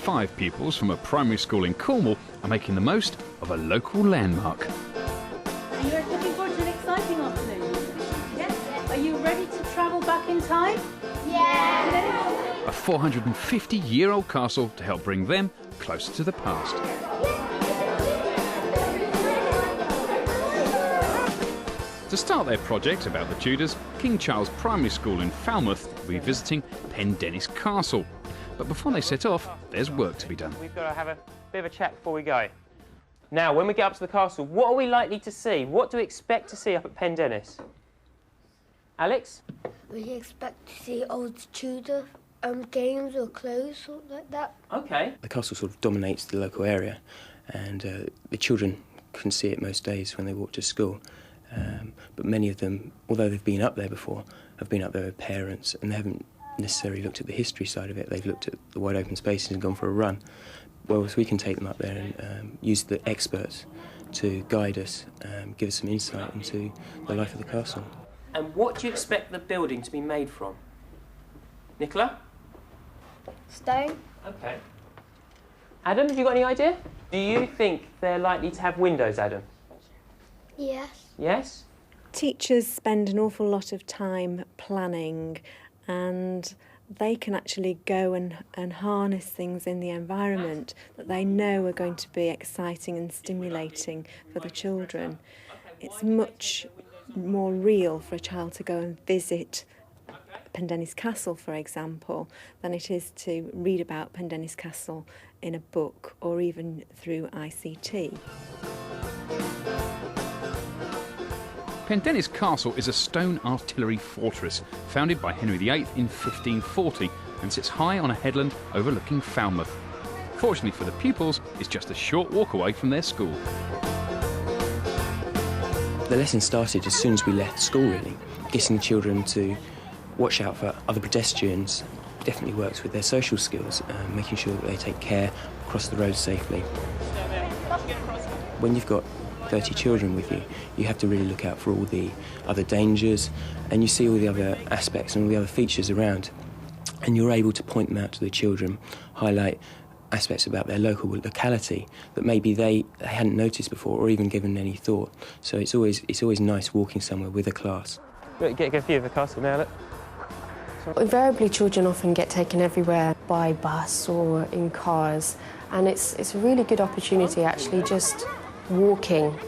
5 pupils from a primary school in Cornwall are making the most of a local landmark. Are you looking forward to an exciting afternoon? Yes. Are you ready to travel back in time? A 450-year-old castle to help bring them closer to the past. To start their project about the Tudors, King Charles Primary School in Falmouth will be visiting Pendennis Castle. But before they set off, there's work to be done. We've got to have a bit of a chat before we go. Now, when we get up to the castle, what are we likely to see? What do we expect to see up at Pendennis? Alex? We expect to see old Tudor games or clothes, something like that. OK. The castle sort of dominates the local area, and the children can see it most days when they walk to school. But many of them, although they've been up there before, have been up there with parents, and they haven't necessarily looked at the history side of it. They've looked at the wide open spaces and gone for a run. Whereas we can take them up there and use the experts to guide us, give us some insight into the life of the castle. And what do you expect the building to be made from? Nicola? Stone. OK. Adam, have you got any idea? Do you think they're likely to have windows, Adam? Yes. Yes? Teachers spend an awful lot of time planning, and they can actually go and harness things in the environment that they know are going to be exciting and stimulating for the children. It's much more real for a child to go and visit Pendennis Castle, for example, than it is to read about Pendennis Castle in a book or even through ICT. Pendennis Castle is a stone artillery fortress founded by Henry VIII in 1540 and sits high on a headland overlooking Falmouth. Fortunately for the pupils, it's just a short walk away from their school. The lesson started as soon as we left school, really. Getting the children to watch out for other pedestrians definitely works with their social skills, making sure that they take care, cross the road safely. When you've got 30 children with you, you have to really look out for all the other dangers, and you see all the other aspects and all the other features around, and you're able to point them out to the children, highlight aspects about their local locality that maybe they hadn't noticed before or even given any thought. So it's always nice walking somewhere with a class. Get a view of the castle now, look. Invariably, children often get taken everywhere by bus or in cars, and it's a really good opportunity actually just walking,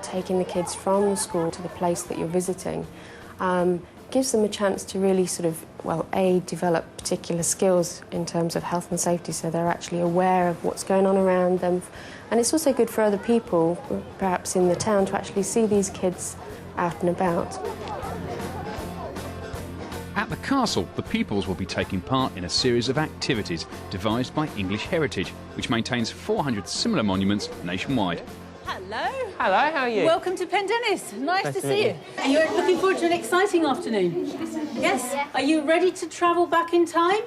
taking the kids from the school to the place that you're visiting, gives them a chance to really sort of, develop particular skills in terms of health and safety, so they're actually aware of what's going on around them. And it's also good for other people, perhaps in the town, to actually see these kids out and about. At the castle, the pupils will be taking part in a series of activities devised by English Heritage, which maintains 400 similar monuments nationwide. Hello. Hello, how are you? Welcome to Pendennis. Nice to see you. Are you looking forward to an exciting afternoon? Yes. Are you ready to travel back in time?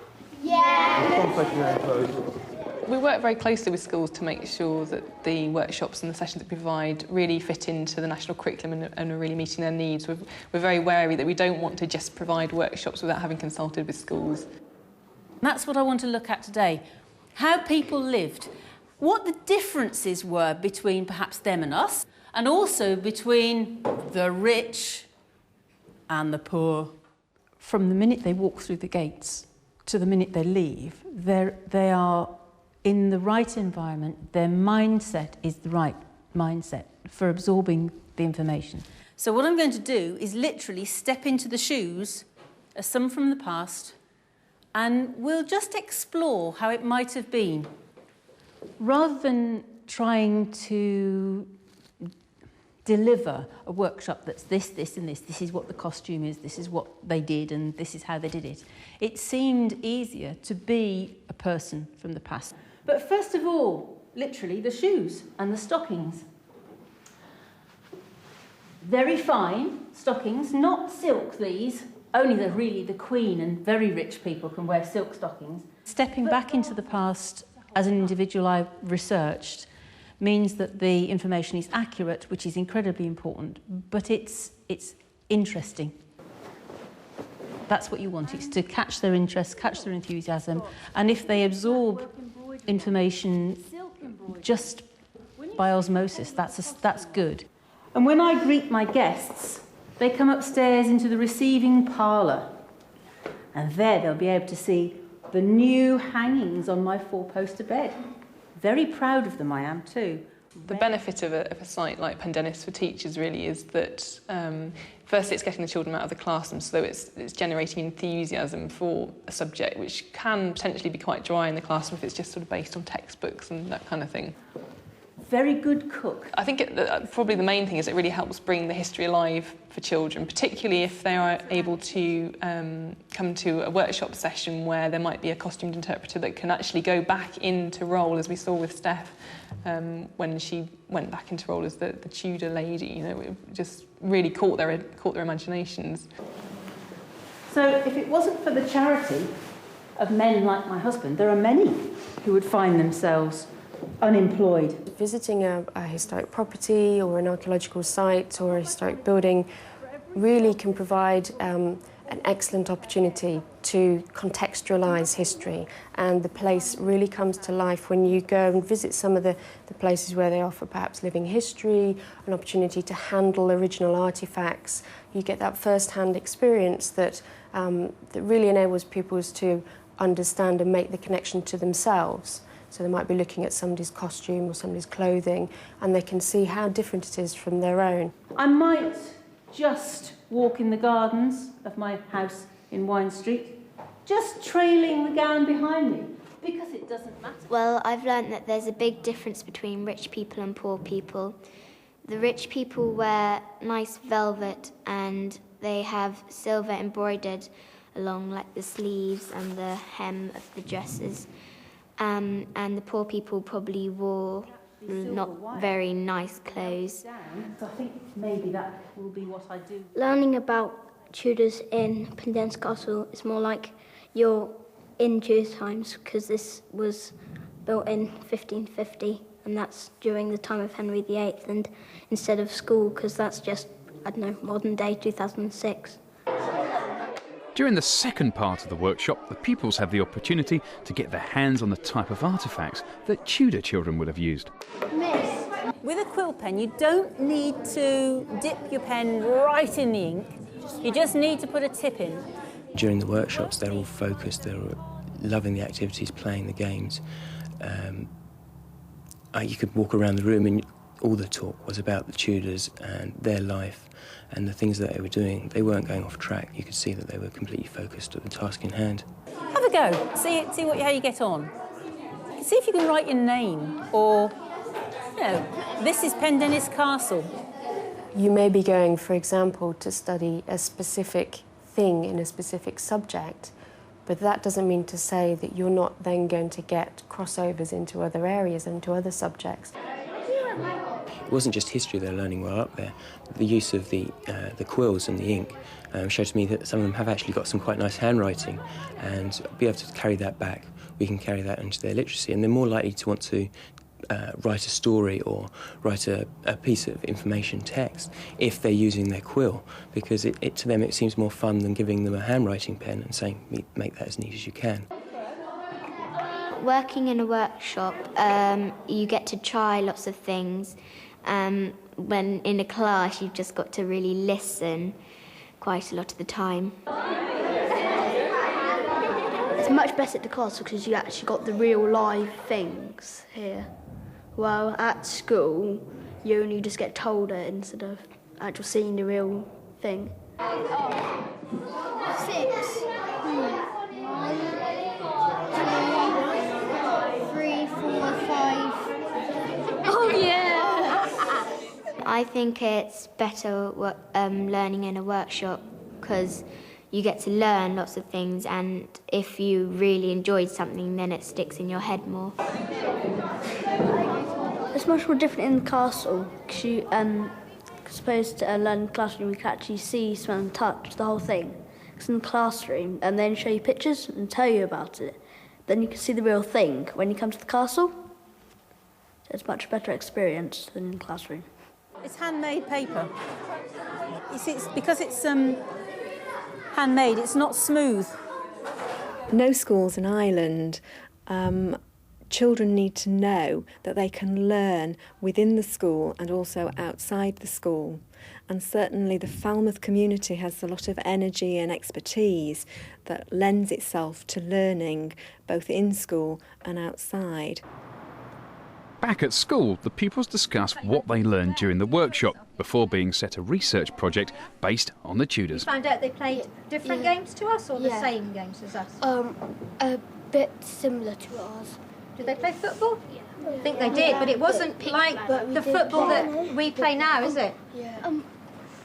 We work very closely with schools to make sure that the workshops and the sessions that we provide really fit into the national curriculum and are really meeting their needs. We're very wary that we don't want to just provide workshops without having consulted with schools. That's what I want to look at today. How people lived. What the differences were between perhaps them and us, and also between the rich and the poor. From the minute they walk through the gates to the minute they leave, they are in the right environment. Their mindset is the right mindset for absorbing the information. So what I'm going to do is literally step into the shoes of some from the past, and we'll just explore how it might have been. Rather than trying to deliver a workshop that's this, and this is what the costume is, this is what they did, and this is how they did it, it seemed easier to be a person from the past. But first of all, literally, the shoes and the stockings. Very fine stockings, not silk these. Only the Queen and very rich people can wear silk stockings. Stepping back into the past as an individual I've researched means that the information is accurate, which is incredibly important, but it's interesting. That's what you want. It's to catch their interest, catch their enthusiasm, and if they absorb information just by osmosis. That's good. And when I greet my guests, they come upstairs into the receiving parlour. And there they'll be able to see the new hangings on my four-poster bed. Very proud of them, I am too. The benefit of a site like Pendennis for teachers really is that firstly it's getting the children out of the classroom, so it's generating enthusiasm for a subject which can potentially be quite dry in the classroom if it's just sort of based on textbooks and that kind of thing. Very good cook. I think probably the main thing is it really helps bring the history alive for children, particularly if they are able to come to a workshop session where there might be a costumed interpreter that can actually go back into role, as we saw with Steph when she went back into role as the Tudor lady. You know, it just really caught their imaginations. So if it wasn't for the charity of men like my husband, there are many who would find themselves unemployed. Visiting a historic property or an archaeological site or a historic building really can provide an excellent opportunity to contextualise history, and the place really comes to life when you go and visit some of the places where they offer perhaps living history, an opportunity to handle original artefacts. You get that first-hand experience that really enables pupils to understand and make the connection to themselves. So they might be looking at somebody's costume or somebody's clothing, and they can see how different it is from their own. I might just walk in the gardens of my house in Wine Street, just trailing the gown behind me, because it doesn't matter. Well, I've learnt that there's a big difference between rich people and poor people. The rich people wear nice velvet and they have silver embroidered along like the sleeves and the hem of the dresses. And the poor people probably wore not very nice clothes. So I think maybe that will be what I do. Learning about Tudors in Pendennis Castle is more like you're in Tudor times, because this was built in 1550 and that's during the time of Henry VIII, and instead of school, because that's just, I don't know, modern day 2006. During the second part of the workshop, the pupils have the opportunity to get their hands on the type of artefacts that Tudor children would have used. With a quill pen, you don't need to dip your pen right in the ink. You just need to put a tip in. During the workshops, they're all focused, they're loving the activities, playing the games. You could walk around the room and all the talk was about the Tudors and their life and the things that they were doing. They weren't going off track. You could see that they were completely focused on the task in hand. Have a go. See how you get on. See if you can write your name, or, you know, this is Pendennis Castle. You may be going, for example, to study a specific thing in a specific subject, but that doesn't mean to say that you're not then going to get crossovers into other areas and into other subjects. It wasn't just history they're learning while up there. The use of the quills and the ink showed to me that some of them have actually got some quite nice handwriting, and be able to carry that back. We can carry that into their literacy, and they're more likely to want to write a story or write a piece of information text if they're using their quill, because to them it seems more fun than giving them a handwriting pen and saying, make that as neat as you can. Working in a workshop, you get to try lots of things. When in a class, you've just got to really listen quite a lot of the time. It's much better at the castle because you actually got the real live things here. Well, at school, you only just get told it instead of actually seeing the real thing. 6. 3, 4, 5. Oh, yeah! I think it's better learning in a workshop because you get to learn lots of things, and if you really enjoyed something, then it sticks in your head more. It's much more different in the castle because you, supposed to learn in the classroom, you can actually see, smell and touch the whole thing. Because in the classroom, and then show you pictures and tell you about it. Then you can see the real thing when you come to the castle. It's a much better experience than in the classroom. It's handmade paper. You see, because it's handmade, it's not smooth. No schools in Ireland children need to know that they can learn within the school and also outside the school. And certainly the Falmouth community has a lot of energy and expertise that lends itself to learning both in school and outside. Back at school, the pupils discuss what they learned during the workshop before being set a research project based on the Tudors. You found out they played different games to us or the same games as us? A bit similar to ours. Did they play football? I think they did, but it wasn't like the football that we play now, is it? Yeah.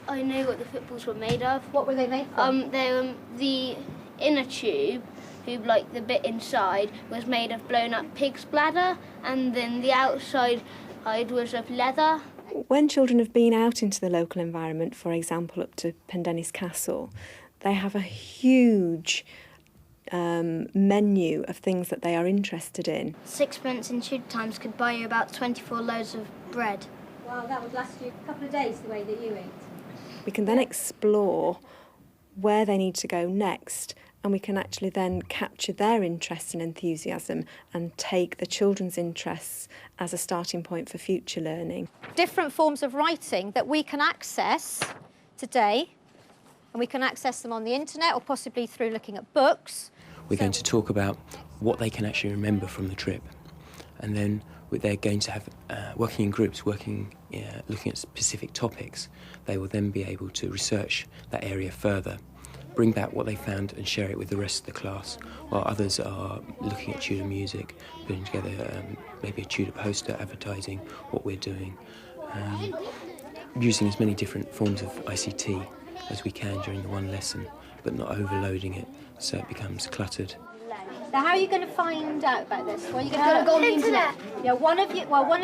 I know what the footballs were made of. What were they made from? They were the inner tube, like the bit inside, was made of blown up pig's bladder, and then the outside was of leather. When children have been out into the local environment, for example up to Pendennis Castle, they have a huge menu of things that they are interested in. 6pence in Tudor times could buy you about 24 loaves of bread. Well, that would last you a couple of days the way that you ate. We can then explore where they need to go next, and we can actually then capture their interest and enthusiasm and take the children's interests as a starting point for future learning. Different forms of writing that we can access today, and we can access them on the internet or possibly through looking at books. We're going to talk about what they can actually remember from the trip, and then they're going to have working in groups, looking at specific topics. They will then be able to research that area further, bring back what they found and share it with the rest of the class, while others are looking at Tudor music, putting together maybe a Tudor poster advertising what we're doing, using as many different forms of ICT as we can during the one lesson, but not overloading it so it becomes cluttered. Now, how are you going to find out about this? Well, you're going to go on the internet. Yeah, one of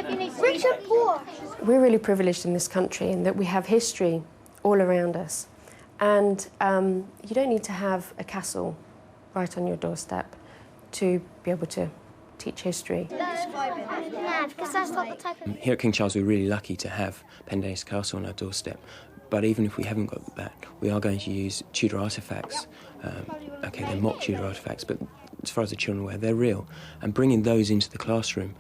you needs to. Rich and poor. We're really privileged in this country in that we have history all around us. And you don't need to have a castle right on your doorstep to be able to teach history. Yeah, because that's not the type of... Here at King Charles, we're really lucky to have Pendennis Castle on our doorstep. But even if we haven't got that, we are going to use Tudor artefacts. OK, they're mock Tudor artefacts, but as far as the children are aware, they're real. And bringing those into the classroom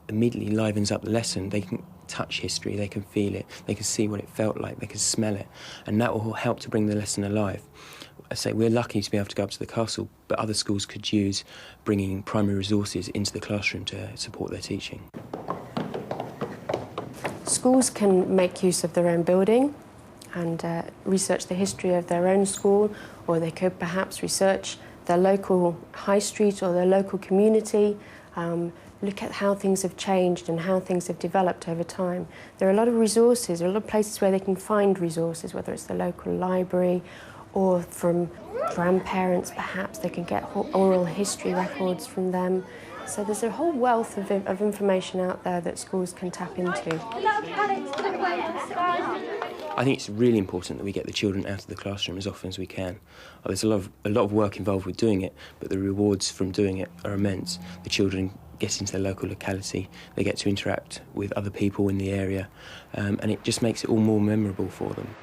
immediately livens up the lesson. They can touch history, they can feel it, they can see what it felt like, they can smell it, and that will help to bring the lesson alive. I say we're lucky to be able to go up to the castle, but other schools could use bringing primary resources into the classroom to support their teaching. Schools can make use of their own building and research the history of their own school, or they could perhaps research their local high street or their local community, look at how things have changed and how things have developed over time. There are a lot of resources, there are a lot of places where they can find resources, whether it's the local library or from grandparents perhaps, they can get oral history records from them. So there's a whole wealth of information out there that schools can tap into. I think it's really important that we get the children out of the classroom as often as we can. There's a lot of work involved with doing it, but the rewards from doing it are immense. The children get into their local locality, they get to interact with other people in the area, and it just makes it all more memorable for them.